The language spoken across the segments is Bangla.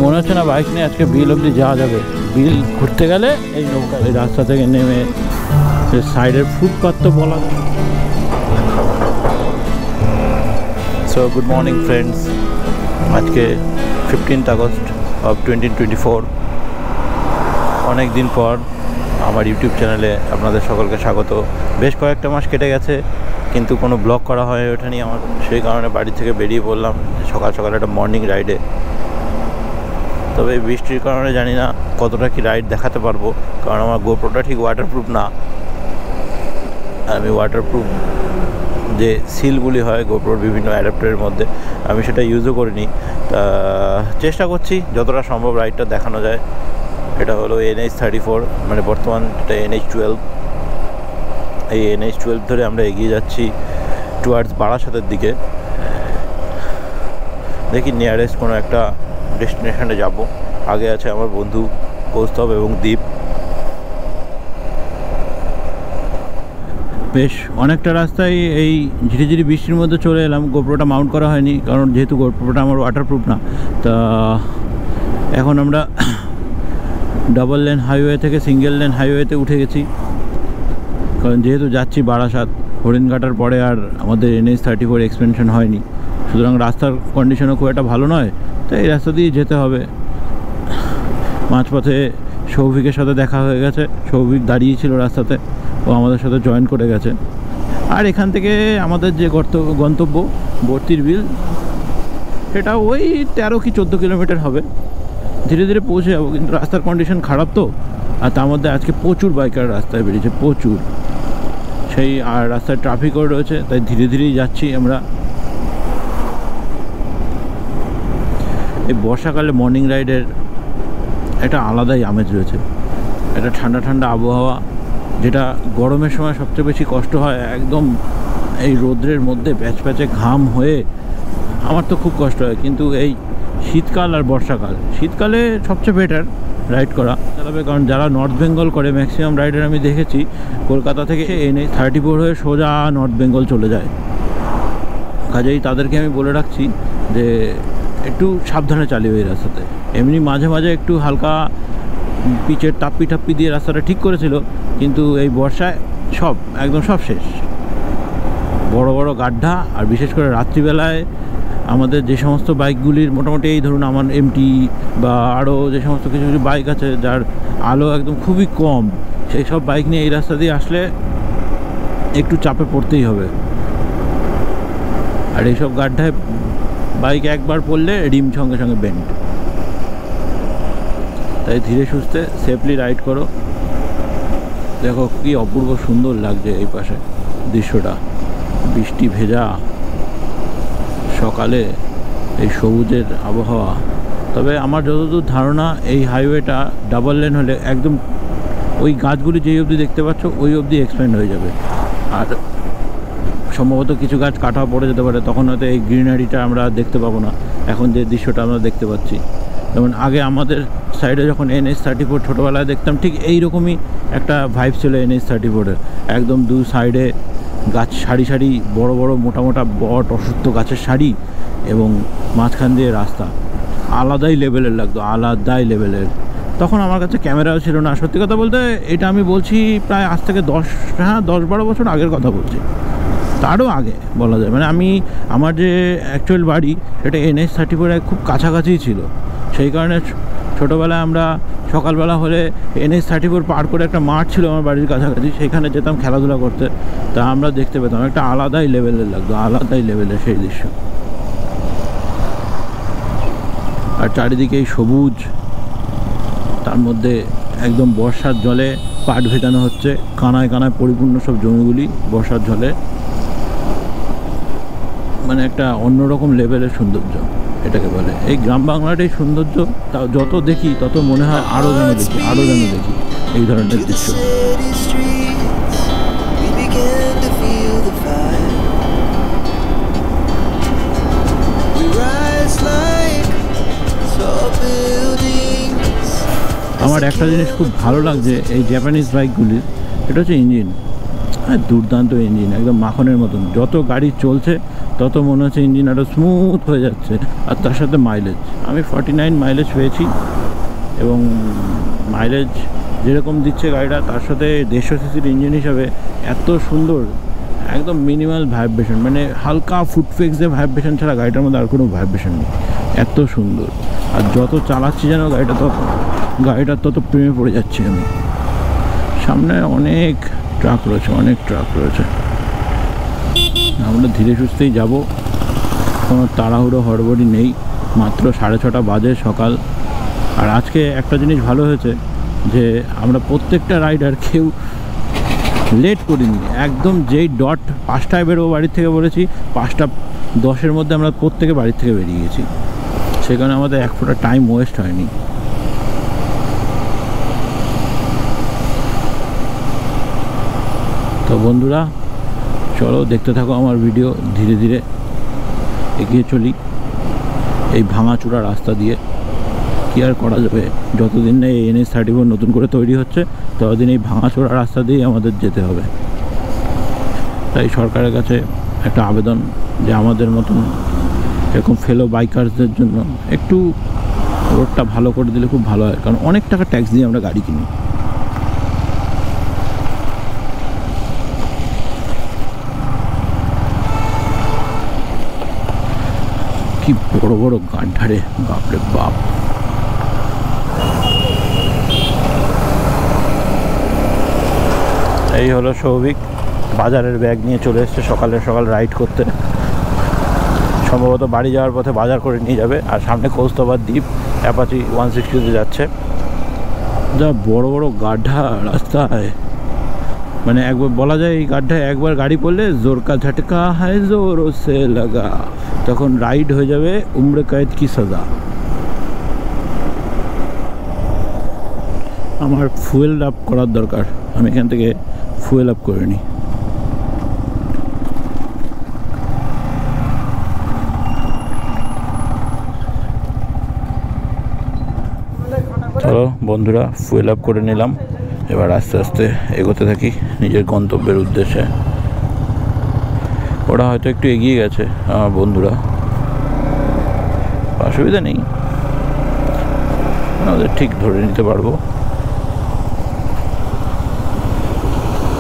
মনে হচ্ছে না বাইক নিয়ে আজকে বিল অবধি যাওয়া যাবে। বিল ঘুরতে গেলে এই নৌকা এই রাস্তা থেকে নেমে সাইডের ফুটপাথ তো বলা। সো গুড মর্নিং ফ্রেন্ডস, আজকে 15th আগস্ট অফ 2024। অনেক দিন পর আমার ইউটিউব চ্যানেলে আপনাদের সকলকে স্বাগত। বেশ কয়েকটা মাস কেটে গেছে কিন্তু কোনো ব্লগ করা হয়ে ওঠেনি আমার, সেই কারণে বাড়ি থেকে বেরিয়ে পড়লাম সকাল সকাল একটা মর্নিং রাইডে। তবে বৃষ্টির কারণে জানি না কতটা কি রাইড দেখাতে পারবো, কারণ আমার গোপ্রোটা ঠিক ওয়াটারপ্রুফ না। আমি ওয়াটারপ্রুফ যে সিলগুলি হয় গোপ্রোর বিভিন্ন অ্যাডাপ্টারের মধ্যে, আমি সেটা ইউজও করিনি। তা চেষ্টা করছি যতটা সম্ভব রাইডটা দেখানো যায়। এটা হলো NH34, মানে বর্তমান এটা NH12। এই NH12 ধরে আমরা এগিয়ে যাচ্ছি টুয়ার্ডস বারাসাতের দিকে। দেখি নিয়ারেস্ট কোনো একটা ডেস্টিনেশনে যাব। আগে আছে আমার বন্ধু কৌস্তব এবং দ্বীপ। বেশ অনেকটা রাস্তায় এই ঝিরিঝিরি বৃষ্টির মধ্যে চলে এলাম। গোপ্রোটা মাউন্ট করা হয়নি, কারণ যেহেতু গোপ্রোটা আমার ওয়াটারপ্রুফ না। তা এখন আমরা ডাবল লেন হাইওয়ে থেকে সিঙ্গেল লেন হাইওয়েতে উঠে গেছি, কারণ যেহেতু যাচ্ছি বারাসাত। হরিণঘাটার পরে আর আমাদের NH34 এক্সপেনশন হয়নি, সুতরাং রাস্তার কন্ডিশনও খুব একটা ভালো নয়, তো এই রাস্তা দিয়ে যেতে হবে। মাঝপথে সৌভিকের সাথে দেখা হয়ে গেছে, সৌভিক দাঁড়িয়েছিল রাস্তাতে, ও আমাদের সাথে জয়েন করে গেছে। আর এখান থেকে আমাদের যে গন্তব্য বর্তির বিল, সেটা ওই 13 কি 14 কিলোমিটার হবে। ধীরে ধীরে পৌঁছে যাবো, কিন্তু রাস্তার কন্ডিশন খারাপ তো। আর তার মধ্যে আজকে প্রচুর বাইকার রাস্তায় বেরিয়েছে, প্রচুর। সেই আর রাস্তায় ট্রাফিকও রয়েছে, তাই ধীরে ধীরেই যাচ্ছি আমরা। এই বর্ষাকালে মর্নিং রাইডের একটা আলাদাই আমেজ রয়েছে। একটা ঠান্ডা ঠান্ডা আবহাওয়া, যেটা গরমের সময় সবচেয়ে বেশি কষ্ট হয়। একদম এই রোদ্রের মধ্যে প্যাচ প্যাচে ঘাম হয়ে আমার তো খুব কষ্ট হয়। কিন্তু এই শীতকাল আর বর্ষাকাল, শীতকালে সবচেয়ে বেটার রাইড করা চালাবে, কারণ যারা নর্থ বেঙ্গল করে ম্যাক্সিমাম রাইডার আমি দেখেছি কলকাতা থেকে NH34 হয়ে সোজা নর্থ বেঙ্গল চলে যায়। কাজেই তাদেরকে আমি বলে রাখছি যে একটু সাবধানে চালিয়ে এই রাস্তাতে। এমনি মাঝে মাঝে একটু হালকা পিচের টাপ্পি দিয়ে রাস্তাটা ঠিক করেছিল, কিন্তু এই বর্ষায় একদম সব শেষ। বড় বড় গাড্ডা, আর বিশেষ করে রাত্রিবেলায় আমাদের যে সমস্ত বাইকগুলির মোটামুটি এই ধরুন আমার MT বা আরও যে সমস্ত কিছু কিছু বাইক আছে যার আলো একদম খুবই কম, সেই সব বাইক নিয়ে এই রাস্তা দিয়ে আসলে একটু চাপে পড়তেই হবে। আর এইসব গাড্ডায় বাইক একবার পড়লে রিম সঙ্গে সঙ্গে বেন্ড। তাই ধীরে সুস্থে সেফলি রাইড করো। দেখো কি অপূর্ব সুন্দর লাগছে এই পাশে দৃশ্যটা, বৃষ্টি ভেজা সকালে এই সবুজের আবহাওয়া। তবে আমার যতদূর ধারণা এই হাইওয়েটা ডাবল লেন হলে একদম ওই গাছগুলি যেই অবধি দেখতে পাচ্ছ ওই অবধি এক্সপ্যান্ড হয়ে যাবে। আর সম্ভবত কিছু গাছ কাটা পড়ে যেতে পারে, তখন হয়তো এই গ্রিনারিটা আমরা দেখতে পাবো না। এখন যে দৃশ্যটা আমরা দেখতে পাচ্ছি, যেমন আগে আমাদের সাইডে যখন NH34 ছোটোবেলায় দেখতাম, ঠিক এইরকমই একটা ভাইব ছিল NH34-এর। একদম দু সাইডে গাছ সারি সারি, বড় বড় মোটা মোটা বট অশ্বত্থ গাছের সারি, এবং মাঝখান দিয়ে রাস্তা। আলাদাই লেভেলের লাগতো, আলাদাই লেভেলের। তখন আমার কাছে ক্যামেরাও ছিল না। সত্যি কথা বলতে এটা আমি বলছি প্রায় আজ থেকে 10-12 বছর আগের কথা বলছি, তারও আগে বলা যায়। মানে আমার যে অ্যাকচুয়াল বাড়ি সেটা NH34 খুব কাছাকাছিই ছিল। সেই কারণে ছোটোবেলায় আমরা সকালবেলা হলে NH34 পার করে একটা মাঠ ছিল আমার বাড়ির কাছাকাছি, সেখানে যেতাম খেলাধুলা করতে। তা আমরা দেখতে পেতাম, একটা আলাদাই লেভেলের লাগতো, আলাদাই লেভেলের সেই দৃশ্য। আর চারিদিকেই সবুজ, তার মধ্যে একদম বর্ষার জলে পাট ভেজানো হচ্ছে, কানায় কানায় পরিপূর্ণ সব জমিগুলি বর্ষার জলে। মানে একটা অন্যরকম লেভেলের সৌন্দর্য এটাকে বলে। এই গ্রাম বাংলার এই সৌন্দর্য যত দেখি তত মনে হয় আরও যেন দেখি এই ধরনের দৃশ্য। আমার একটা জিনিস খুব ভালো লাগছে এই জাপানিজ বাইকগুলির, এটা হচ্ছে ইঞ্জিন। হ্যাঁ, দুর্দান্ত ইঞ্জিন, একদম মাখনের মতন। যত গাড়ি চলছে তত মনে হচ্ছে ইঞ্জিন আরও স্মুথ হয়ে যাচ্ছে। আর তার সাথে মাইলেজ, আমি 49 মাইলেজ পেয়েছি, এবং মাইলেজ যেরকম দিচ্ছে গাড়িটা, তার সাথে 150 সিসির ইঞ্জিন হিসাবে এত সুন্দর, একদম মিনিমাল ভাইব্রেশন, মানে হালকা ফুটফেক্স যে ভাইব্রেশন ছাড়া গাড়িটার মধ্যে আর কোনো ভাইব্রেশন নেই, এত সুন্দর। আর যত চালাচ্ছি যেন গাড়িটার তত প্রেমে পড়ে যাচ্ছি আমি। সামনে অনেক ট্রাক রয়েছে, অনেক ট্রাক রয়েছে। আমরা ধীরে সুস্থেই যাব, কোনো তাড়াহুড়ো হড়বড়ি নেই। মাত্র 6:30 বাজে সকাল। আর আজকে একটা জিনিস ভালো হয়েছে যে আমরা প্রত্যেকটা রাইডার কেউ লেট করিনি, একদম যেই ডট 5টায় বেরোবো বাড়ির থেকে বলেছি, 5:10 মধ্যে আমরা প্রত্যেকে বাড়ির থেকে বেরিয়ে গেছি। সেখানে আমাদের এক ফোঁটা টাইম ওয়েস্ট হয়নি। তো বন্ধুরা, চলো দেখতে থাকো আমার ভিডিও, ধীরে ধীরে এগিয়ে চলি এই ভাঙাচোরা রাস্তা দিয়ে। কি আর করা যাবে, যতদিন না এই NH-34 নতুন করে তৈরি হচ্ছে, ততদিন এই ভাঙাচোরা রাস্তা দিয়েই আমাদের যেতে হবে। তাই সরকারের কাছে একটা আবেদন যে আমাদের মতন এরকম ফেলো বাইকারসদের জন্য একটু রোডটা ভালো করে দিলে খুব ভালো হয়, কারণ অনেক টাকা ট্যাক্স দিয়ে আমরা গাড়ি কিনি। কি বড় বড় গাড্ডারে, বাপরে বাপ। এই হলো সৌভিক, বাজারের ব্যাগ নিয়ে চলে এসছে সকাল রাইড করতে। সম্ভবত বাড়ি যাওয়ার পথে বাজার করে নিয়ে যাবে। আর সামনে কৌস্তবার দ্বীপ, অ্যাপাচি 160তে যাচ্ছে। যা বড় বড় গাড্ডা রাস্তায়, মানে একবার বলা যায় এই গাড্ডায় একবার গাড়ি পড়লে জোর কা ঝটকা হ্যায় জোর সে লাগা, তখন রাইড হয়ে যাবে উম্রে কয়েদ কি সাজা। আমার ফুয়েল আপ করার দরকার, আমি এখান থেকে ফুয়েল আপ করে নিই। চলো বন্ধুরা, ফুয়েল আপ করে নিলাম। এবার আস্তে আস্তে এগোতে থাকি নিজের গন্তব্যের উদ্দেশ্যে। ওরা হয়তো একটু এগিয়ে গেছে আমার বন্ধুরা, অসুবিধা নেই, ওদের ঠিক ধরে নিতে পারবো।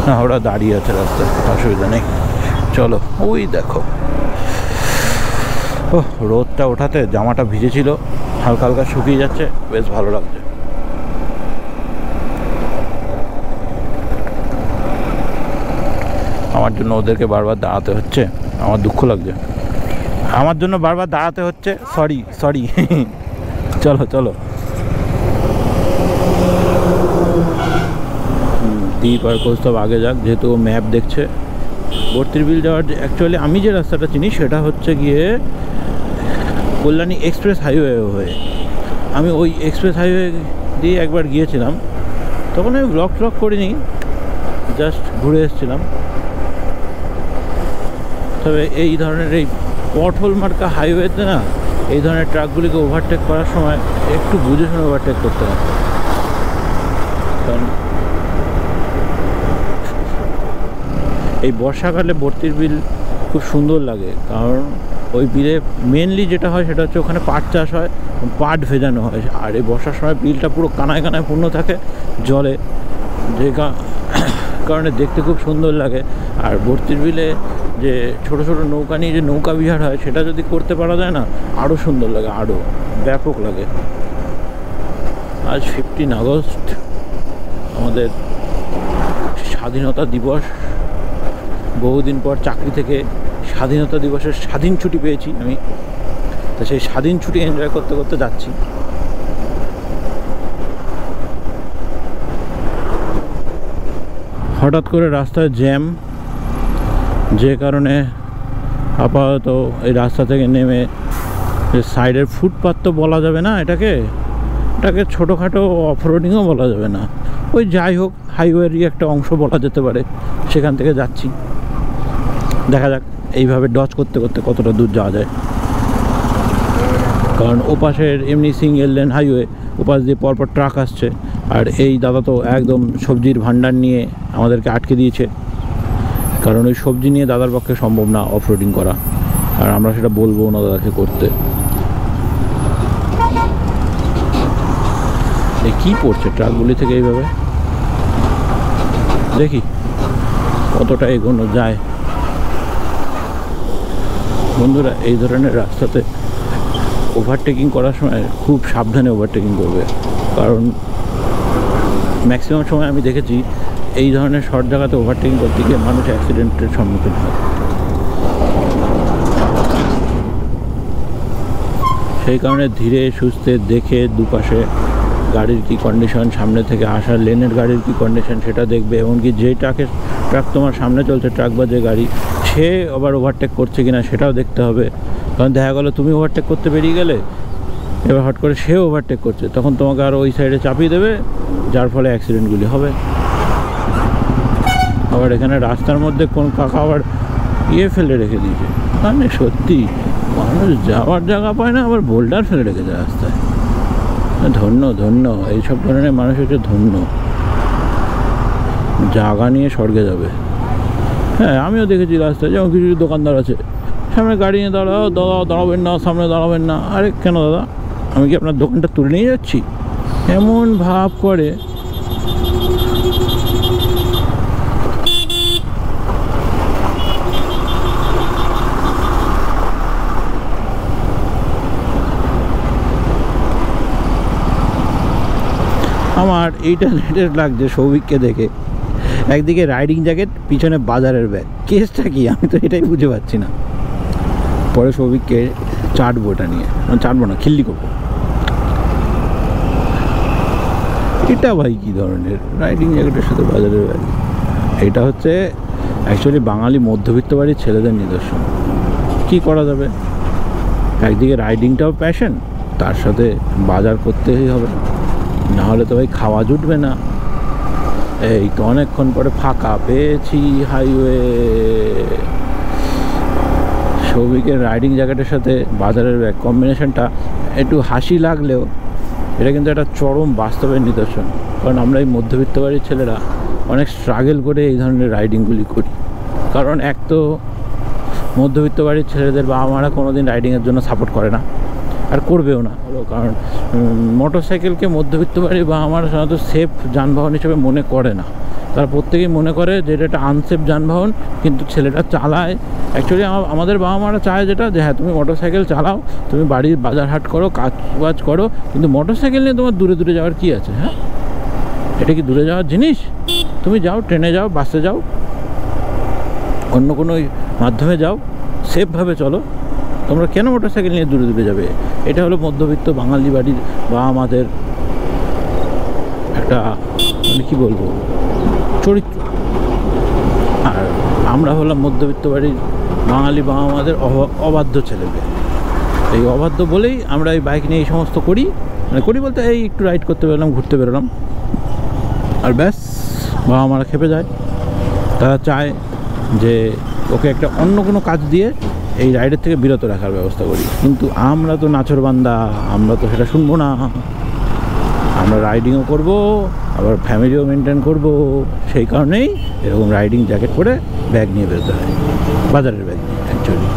না, ওরা দাঁড়িয়ে আছে রাস্তায়, অসুবিধা নেই। চলো, ওই দেখো, ও রোদটা ওঠাতে জামাটা ভিজেছিল, হালকা হালকা শুকিয়ে যাচ্ছে, বেশ ভালো লাগছে। আমার জন্য ওদেরকে বারবার দাঁড়াতে হচ্ছে, আমার দুঃখ লাগছে। আমার জন্য বারবার দাঁড়াতে হচ্ছে, সরি। চলো চলো, দ্বীপ আর কৌস্তব আগে যাক, যেহেতু ম্যাপ দেখছে। বর্তির বিল যাওয়ার অ্যাকচুয়ালি আমি যে রাস্তাটা চিনি সেটা হচ্ছে গিয়ে কল্যাণী এক্সপ্রেস হাইওয়ে হয়ে। আমি ওই এক্সপ্রেস হাইওয়ে দিয়ে একবার গিয়েছিলাম, তখন আমি ব্লগ করিনি, জাস্ট ঘুরে এসেছিলাম। তবে এই ধরনের এই পটহোল মার্কা হাইওয়েতে না, এই ধরনের ট্রাকগুলিকে ওভারটেক করার সময় একটু বুঝে শুনে ওভারটেক করতে হয়, কারণ এই বর্ষাকালে বর্তির বিল খুব সুন্দর লাগে। কারণ ওই বিলে মেনলি যেটা হয় সেটা হচ্ছে ওখানে পাট চাষ হয়, পাট ভেজানো হয়। আর এই বর্ষার সময় বিলটা পুরো কানায় কানায় পূর্ণ থাকে জলে, যে কারণে দেখতে খুব সুন্দর লাগে। আর বর্তির বিলে যে ছোট ছোট নৌকা নিয়ে যে নৌকা বিহার হয়, সেটা যদি করতে পারা যায় না, আরও সুন্দর লাগে, আরও ব্যাপক লাগে। আজ 15 আগস্ট, আমাদের স্বাধীনতা দিবস। বহুদিন পর চাকরি থেকে স্বাধীনতা দিবসের স্বাধীন ছুটি পেয়েছি আমি, তো সেই স্বাধীন ছুটি এনজয় করতে করতে যাচ্ছি। হঠাৎ করে রাস্তায় জ্যাম, যে কারণে আপাতত এই রাস্তা থেকে নেমে সাইডের ফুটপাথ তো বলা যাবে না, এটাকে ছোটোখাটো অফরোডিংও বলা যাবে না, ওই যাই হোক হাইওয়েরই একটা অংশ বলা যেতে পারে, সেখান থেকে যাচ্ছি। দেখা যাক এইভাবে ডজ করতে করতে কতটা দূর যাওয়া যায়। কারণ ওপাশের এমনি সিঙ্গেল লেন হাইওয়ে, ওপাশ দিয়ে পরপর ট্রাক আসছে। আর এই দাদা তো একদম সবজির ভান্ডার নিয়ে আমাদেরকে আটকে দিয়েছে, কারণ ওই সবজি নিয়ে দাদার পক্ষে সম্ভব না অফরোডিং করা। আর আমরা সেটা বলবো না দাদাকে করতে। এই কী পড়ছে ট্রাকগুলি থেকে এইভাবে, দেখি কতটা এগোনো যায়। বন্ধুরা, এই ধরনের রাস্তাতে ওভারটেকিং করার সময় খুব সাবধানে ওভারটেকিং করবে, কারণ ম্যাক্সিমাম সময় আমি দেখেছি এই ধরনের শর্ট জায়গাতে ওভারটেকিং করতে গিয়ে মানুষ অ্যাক্সিডেন্টের সম্মুখীন হয়। সেই কারণে ধীরে সুস্থে দেখে দুপাশে গাড়ির কী কন্ডিশন, সামনে থেকে আসার লেনের গাড়ির কী কন্ডিশন সেটা দেখবে। এমনকি যে ট্রাক তোমার সামনে চলছে, ট্রাক বা যে গাড়ি, সে আবার ওভারটেক করছে কিনা সেটাও দেখতে হবে। কারণ দেখা গেলো তুমি ওভারটেক করতে বেরিয়ে গেলে, এবার হট করে সে ওভারটেক করছে, তখন তোমাকে আরও ওই সাইডে চাপিয়ে দেবে, যার ফলে অ্যাক্সিডেন্টগুলি হবে। আবার এখানে রাস্তার মধ্যে কোন কাকা আবার ফেলে রেখে দিয়েছে, মানে সত্যি মানুষ যাওয়ার জায়গা পায় না, আবার বোল্ডার ফেলে রেখেছে রাস্তায়। ধন্য ধন্য এইসব ধরনের মানুষ হচ্ছে ধন্য, জায়গা নিয়ে স্বর্গে যাবে। হ্যাঁ, আমিও দেখেছি রাস্তায় যেমন কিছু দোকানদার আছে, সামনে গাড়ি নিয়ে দাঁড়াও, দাদা দাঁড়াবেন না, সামনে দাঁড়াবেন না। আরে কেন দাদা, আমি কি আপনার দোকানটা তুলে নিয়ে যাচ্ছি? এমন ভাব করে। আমার এইটা লেটেস্ট লাগছে সৌভিককে দেখে, একদিকে রাইডিং জ্যাকেট, পিছনে বাজারের ব্যাগ। কেসটা কি আমি তো এটাই বুঝে পাচ্ছি না। পরে সৌভিককে চাটবো এটা নিয়ে, চাটবো না, খিল্লি করবো। এটা ভাই কী ধরনের রাইডিং জ্যাকেটের সাথে বাজারের ব্যাগ? এটা হচ্ছে অ্যাকচুয়ালি বাঙালি মধ্যবিত্ত বাড়ির ছেলেদের নিদর্শন। কি করা যাবে, একদিকে রাইডিংটাও প্যাশন, তার সাথে বাজার করতেই হবে, নাহলে তো ভাই খাওয়া জুটবে না। এই তো অনেকক্ষণ পরে ফাঁকা পেয়েছি হাইওয়ে। সৌভিকের রাইডিং জ্যাকেটের সাথে বাজারের ব্যাগ কম্বিনেশনটা একটু হাসি লাগলেও এটা কিন্তু একটা চরম বাস্তবের নিদর্শন। কারণ আমরা এই মধ্যবিত্ত বাড়ির ছেলেরা অনেক স্ট্রাগল করে এই ধরনের রাইডিংগুলি করি। কারণ এক তো মধ্যবিত্ত বাড়ির ছেলেদের বাবা মারা কোনো দিন রাইডিংয়ের জন্য সাপোর্ট করে না, আর করবেও না। কারণ মোটর সাইকেলকে মধ্যবিত্ত বাড়ি বা আমার সাধারণত সেফ যানবাহন হিসেবে মনে করে না। তারা প্রত্যেকেই মনে করে যে এটা একটা আনসেফ যানবাহন, কিন্তু ছেলেটা চালায়। অ্যাকচুয়ালি আমাদের বাবা মারা চায় যেটা, যে হ্যাঁ তুমি মোটর সাইকেল চালাও, তুমি বাড়ির বাজার হাট করো, কাজ বাজ করো, কিন্তু মোটর সাইকেল নিয়ে তোমার দূরে দূরে যাওয়ার কী আছে? হ্যাঁ, এটা কি দূরে যাওয়ার জিনিস? তুমি যাও, ট্রেনে যাও, বাসে যাও, অন্য কোনো মাধ্যমে যাও, সেফভাবে চলো। তোমরা কেন মোটর সাইকেল নিয়ে দূরে দূরে যাবে? এটা হলো মধ্যবিত্ত বাঙালি বাড়ির বা আমাদের একটা, মানে কী বলবো, চরিত্র। আর আমরা হলাম মধ্যবিত্ত বাড়ির বাঙালি বা আমাদের অবাধ্য ছেলেকে। এই অবাধ্য বলেই আমরা এই বাইক নিয়ে এই সমস্ত করি। মানে করি বলতে এই একটু রাইড করতে বেরোলাম, ঘুরতে বেরোলাম, আর ব্যাস বাবা মারা খেপে যায়। তারা চায় যে ওকে একটা অন্য কোনো কাজ দিয়ে এই রাইডের থেকে বিরত রাখার ব্যবস্থা করি, কিন্তু আমরা তো নাচরবান্দা, আমরা তো সেটা শুনবো না। আমরা রাইডিংও করব, আবার ফ্যামিলিও মেনটেন করব। সেই কারণেই এরকম রাইডিং জ্যাকেট পরে ব্যাগ নিয়ে বেরোতে হয়, বাজারের ব্যাগ নিয়ে অ্যাকচুয়ালি।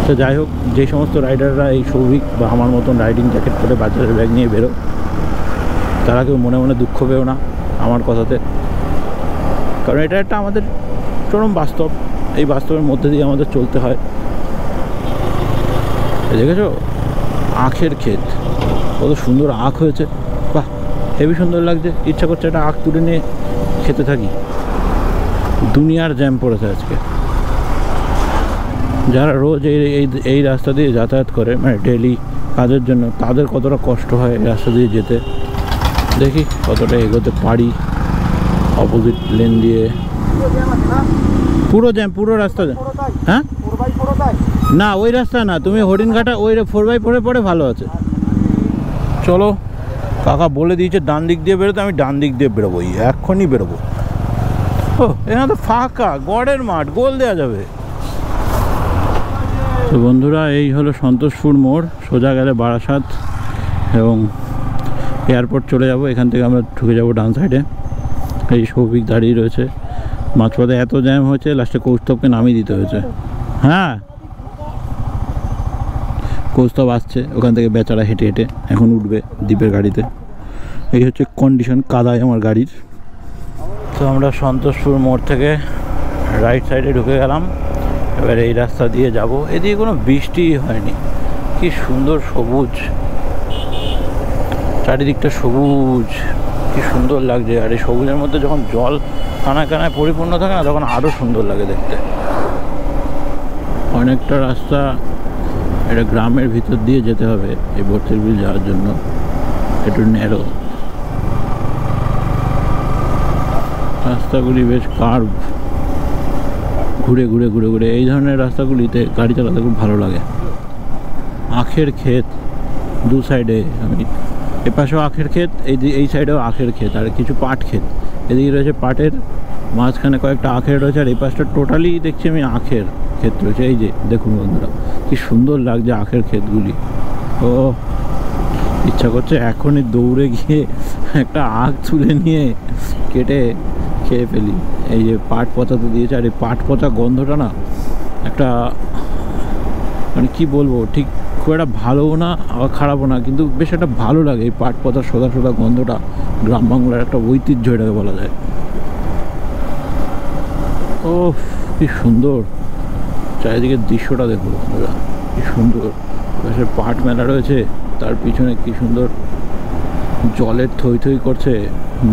তো যাই হোক, যে সমস্ত রাইডাররা এই সৌভিক বা আমার মতন রাইডিং জ্যাকেট পরে বাজারের ব্যাগ নিয়ে বেরো, তারা কেউ মনে মনে দুঃখ পেও না আমার কথাতে, কারণ এটা একটা আমাদের চরম বাস্তব। এই বাস্তবের মধ্যে দিয়ে আমাদের চলতে হয়। দেখেছো আখের ক্ষেত, কত সুন্দর আখ হয়েছে, বাহ হেবি সুন্দর লাগছে। ইচ্ছা করছে একটা আখ তুলে নিয়ে খেতে থাকি। দুনিয়ার জ্যাম পড়েছে আজকে। যারা রোজ এই রাস্তা দিয়ে যাতায়াত করে, মানে ডেলি কাজের জন্য, তাদের কতটা কষ্ট হয় এই রাস্তা দিয়ে যেতে। দেখি কতটা এগোতে পারি অপোজিট লেন দিয়ে। পুরো জ্যাম, পুরো রাস্তা জ্যাম। হ্যাঁ না, ওই রাস্তা না, তুমি হরিণঘাটা ওই 4x4 পরে ভালো আছে। চলো, কাকা বলে দিয়েছে ডান দিক দিয়ে বেরোতে, আমি ডান দিক দিয়ে বেরোবো, এক্ষুনি বেরোবো। ও এখানে তো ফাঁকা, গড়ের মাঠ, গোল দেওয়া যাবে। তো বন্ধুরা, এই হলো সন্তোষপুর মোড়। সোজা গেলে বারাসাত এবং এয়ারপোর্ট চলে যাব। এখান থেকে আমরা ঢুকে যাব ডান সাইডে। এই সৌভিক দাঁড়িয়ে রয়েছে। মাঝপথে এত জ্যাম হয়েছে, লাস্টে কৌস্তবকে নামিয়ে দিতে হয়েছে। হ্যাঁ কৌস্তব আসছে ওখান থেকে বেচারা হেঁটে হেঁটে এখন উঠবে দ্বীপের গাড়িতে। এই হচ্ছে কন্ডিশন কাদায় আমার গাড়ির। তো আমরা সন্তোষপুর মোড় থেকে রাইট সাইডে ঢুকে গেলাম। এবার এই রাস্তা দিয়ে যাব। এদিকে কোনো বৃষ্টি হয়নি, কি সুন্দর সবুজ, চারিদিকটা সবুজ, কি সুন্দর লাগছে। আর এই সবুজের মধ্যে যখন জল কানায় কানায় পরিপূর্ণ থাকে না, তখন আরও সুন্দর লাগে দেখতে। অনেকটা রাস্তা এটা গ্রামের ভিতর দিয়ে যেতে হবে এই বর্তির বিল যাওয়ার জন্য, একটু ন্যারো রাস্তাগুলি, বেশ কার্ভ, ঘুরে ঘুরে ঘুরে ঘুরে। এই ধরনের রাস্তাগুলিতে গাড়ি চালাতে খুব ভালো লাগে। আখের ক্ষেত দু সাইডে, আমি এপাশেও আখের ক্ষেত, এই সাইডেও আখের ক্ষেত, আর কিছু পাট ক্ষেত। এদিকে রয়েছে পাটের, মাঝখানে কয়েকটা আখের রয়েছে, আর এই পাশটা টোটালি দেখছি আমি আখের ক্ষেত রয়েছে। এই যে দেখুন বন্ধুরা, কি সুন্দর লাগছে আখের ক্ষেতগুলি। ও ইচ্ছা করছে এখনই দৌড়ে গিয়ে একটা আখ তুলে নিয়ে কেটে খেয়ে ফেলি। এই যে পাট পচাতে দিয়েছে, আর এই পাট পচা গন্ধটা না একটা, মানে কি বলবো, ঠিক খুব একটা ভালোও না আবার খারাপও না, কিন্তু বেশ একটা ভালো লাগে। এই পাট পচার সোদা সোদা গন্ধটা গ্রাম বাংলার একটা ঐতিহ্য এটাকে বলা যায়। ও কি সুন্দর চারিদিকের দৃশ্যটা দেখো বন্ধুরা, কি সুন্দর। পাশে পাট মেলা রয়েছে, তার পিছনে কি সুন্দর জলের থই থই করছে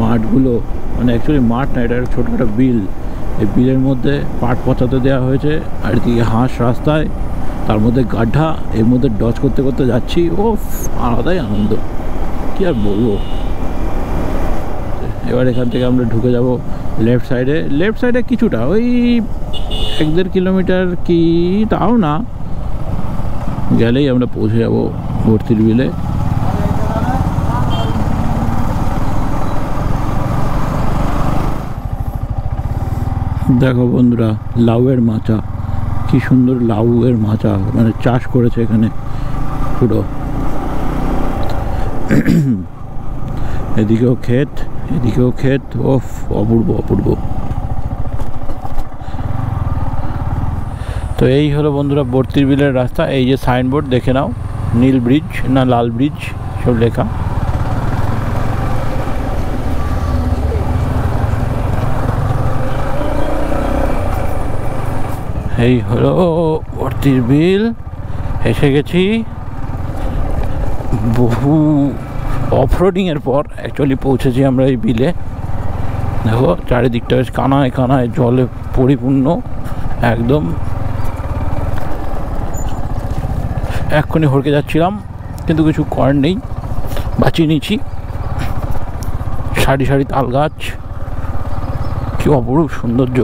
মাঠগুলো। মানে অ্যাকচুয়ালি মাঠ না, এটা ছোটো একটা বিল। এই বিলের মধ্যে পাট পচাতে দেওয়া হয়েছে, আর এদিকে হাঁস রাস্তায়, তার মধ্যে গাড্ডা, এর মধ্যে ডচ করতে করতে যাচ্ছি। ও আলাদাই আনন্দ, কি আর বলবো। এবার এখান থেকে আমরা ঢুকে যাব লেফট সাইডে। লেফট সাইডে কিছুটা, ওই 1-1.5 কিলোমিটার কি তাও না গেলেই আমরা পৌঁছে যাব বর্তির বিলে। দেখো বন্ধুরা, লাউয়ের মাচা, কি সুন্দর লাউয়ের মাচা, মানে চাষ করেছে এখানে পুরো। এদিকেও ক্ষেত, এদিকেও ক্ষেত, ওফ অপূর্ব অপূর্ব। তো এই হলো বন্ধুরা বর্তির বিলের রাস্তা। এই যে সাইনবোর্ড দেখে নাও, নীল ব্রিজ না লাল ব্রিজ সব লেখা। এই হলো বর্তির বিল, এসে গেছি। বহু অফরোডিংয়ের পর অ্যাকচুয়ালি পৌঁছেছি আমরা এই বিলে। দেখো চারিদিকটা বেশ কানায় কানায় জলে পরিপূর্ণ একদম। এক্ষুনি হড়কে যাচ্ছিলাম, কিন্তু কিছু করার নেই, বাঁচিয়ে নিয়েছি। সারি সারি তাল গাছ, কি অপরূপ সৌন্দর্য।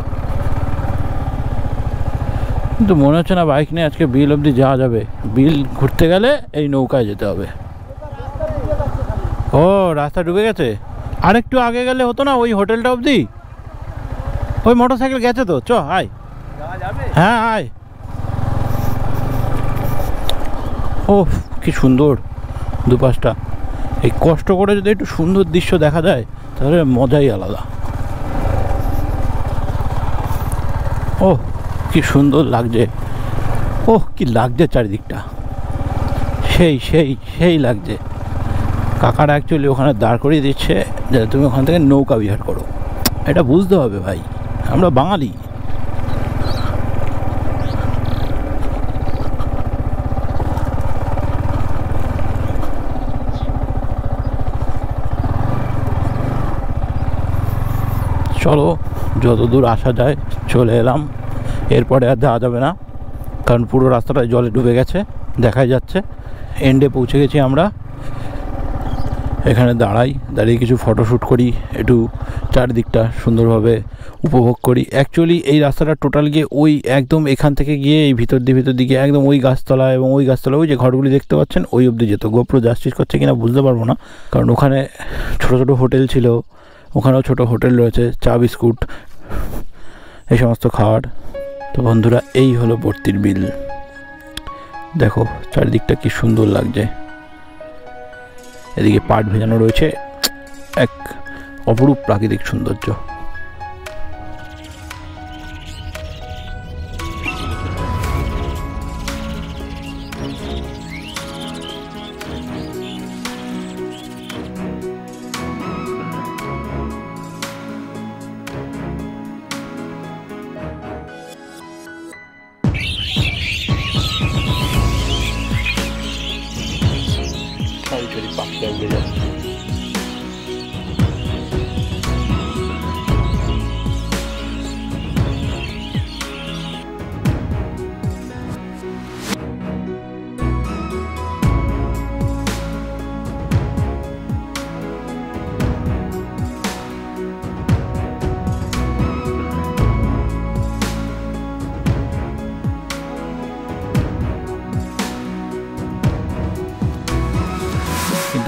কিন্তু মনে হচ্ছে না বাইক নিয়ে আজকে বিল অবধি যাওয়া যাবে। বিল ঘুরতে গেলে এই নৌকায় যেতে হবে। ও রাস্তা ডুবে গেছে, আরেকটু আগে গেলে হতো না, ওই হোটেলটা অবধি। ওই মোটর সাইকেল গেছে তো, চ আয়। হ্যাঁ আয়। ও কি সুন্দর দুপাশটা। এই কষ্ট করে যদি একটু সুন্দর দৃশ্য দেখা যায় তাহলে মজাই আলাদা। ও কি সুন্দর লাগছে, ও কি লাগছে চারিদিকটা, সেই সেই সেই লাগছে। কাকারা অ্যাকচুয়ালি ওখানে দাঁড় করিয়ে দিচ্ছে যে তুমি ওখান থেকে নৌকা বিহার করো। এটা বুঝতে হবে ভাই, আমরা বাঙালি। চলো যতদূর আসা যায় চলে এলাম। এরপরে আর যাওয়া যাবে না, কারণ পুরো রাস্তাটা জলে ডুবে গেছে, দেখাই যাচ্ছে। এন্ডে পৌঁছে গেছি আমরা। এখানে দাঁড়িয়ে কিছু ফটোশ্যুট করি, একটু চারিদিকটা সুন্দরভাবে উপভোগ করি। অ্যাকচুয়ালি এই রাস্তাটা টোটাল গিয়ে ওই একদম এখান থেকে গিয়ে এই ভিতর দিকে একদম ওই গাছতলা, এবং ওই গাছতলা ওই যে ঘরগুলি দেখতে পাচ্ছেন ওই অবধি যেত। গোপ্রো জাস্টিস করছে কিনা বুঝতে পারবো না, কারণ ওখানে ছোটো ছোটো হোটেল ছিল, ওখানেও ছোটো হোটেল রয়েছে, চা বিস্কুট এই সমস্ত খাওয়ার। তো বন্ধুরা এই হলো বর্তির বিল। দেখো চারিদিকটা কি সুন্দর লাগছে। এদিকে পাট ভেজানো রয়েছে, এক অপরূপ প্রাকৃতিক সৌন্দর্য।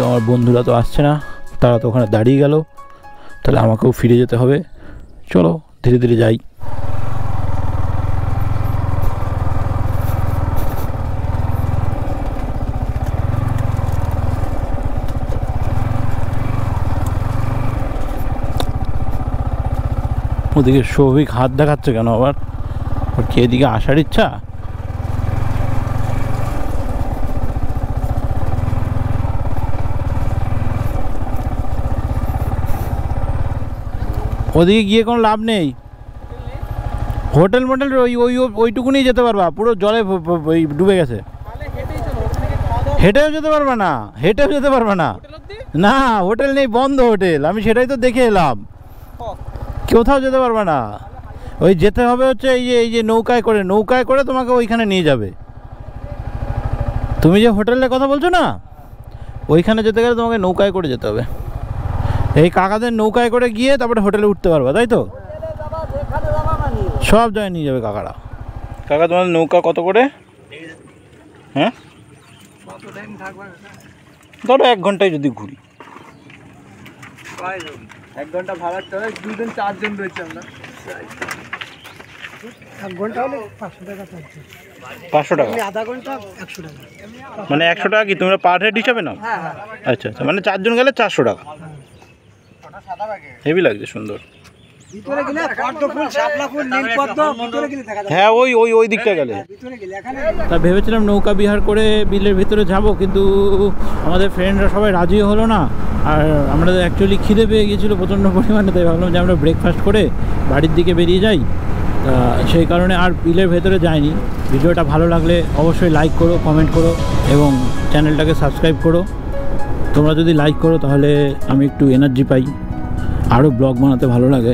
আমার বন্ধুরা তো আসছে না, তারা তো ওখানে দাঁড়িয়ে গেল, তাহলে আমাকেও ফিরে যেতে হবে। চলো ধীরে ধীরে যাই। ওদিকে সৌভিক হাত দেখাচ্ছে কেন আবার? ওর কি এদিকে আসার ইচ্ছা? ওদিকে গিয়ে কোনো লাভ নেই। হোটেল মোটেল ওইটুকুনি যেতে পারবা, পুরো জলে ডুবে গেছে। হেঁটেও যেতে পারবে না, হেঁটেও যেতে পারবে না। না হোটেল নেই, বন্ধ হোটেল। আমি সেটাই তো দেখে এলাম, কোথাও যেতে পারবে না। ওই যেতে হবে হচ্ছে এই যে নৌকায় করে তোমাকে ওইখানে নিয়ে যাবে। তুমি যে হোটেলের কথা বলছো না, ওইখানে যেতে গেলে তোমাকে নৌকায় করে যেতে হবে। এই কাকাদের নৌকায় করে গিয়ে তারপরে হোটেলে উঠতে পারবা, তাই তো? সব জায়গায় নিয়ে যাবে কাকারা। কাকা তোমাদের নৌকা কত করে? হ্যাঁ ধরো 1 ঘন্টায় যদি ঘুরি। 1 ঘন্টা ভাড়া চলে, 2 জন 4 জন রয়েছে আমরা। 1 ঘন্টা হলে 500 টাকা চলছে। 500 টাকা? আধা ঘন্টা 100 টাকা। মানে 100 টাকা কি তোমরা পার হেড হিসাবে নাও? হ্যাঁ। আচ্ছা আচ্ছা, মানে 4 জন গেলে 400 টাকা। হেভি লাগছে, সুন্দর। ভিতরে গেলে পদ্ম ফুল, শাপলা ফুল, নীল পদ্ম ভিতরে গেলে দেখা যায়। হ্যাঁ ওই দিকটা গেলে। ভিতরে গেলে এখানে তা ভেবেছিলাম নৌকা বিহার করে বিলের ভিতরে যাব, কিন্তু আমাদের ফ্রেন্ডরা সবাই রাজি হলো না। আর আমরা অ্যাকচুয়ালি খিদে পেয়ে গিয়েছিলো প্রচণ্ড পরিমাণে, তাই ভাবলাম যে আমরা ব্রেকফাস্ট করে বাড়ির দিকে বেরিয়ে যাই। সেই কারণে আর বিলের ভেতরে যাইনি। ভিডিওটা ভালো লাগলে অবশ্যই লাইক করো, কমেন্ট করো এবং চ্যানেলটাকে সাবস্ক্রাইব করো। তোমরা যদি লাইক করো তাহলে আমি একটু এনার্জি পাই, আরও ব্লগ বানাতে ভালো লাগে,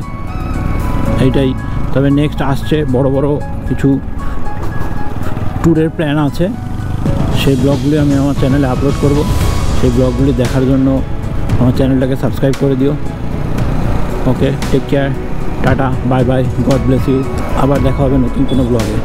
এইটাই। তবে নেক্সট আসছে বড় বড় কিছু ট্যুরের প্ল্যান আছে, সেই ব্লগগুলি আমি আমার চ্যানেলে আপলোড করব। সেই ব্লগগুলি দেখার জন্য আমার চ্যানেলটাকে সাবস্ক্রাইব করে দিও। Okay, take care, tata, bye bye, God bless you. আবার দেখা হবে নতুন কোনো ব্লগে।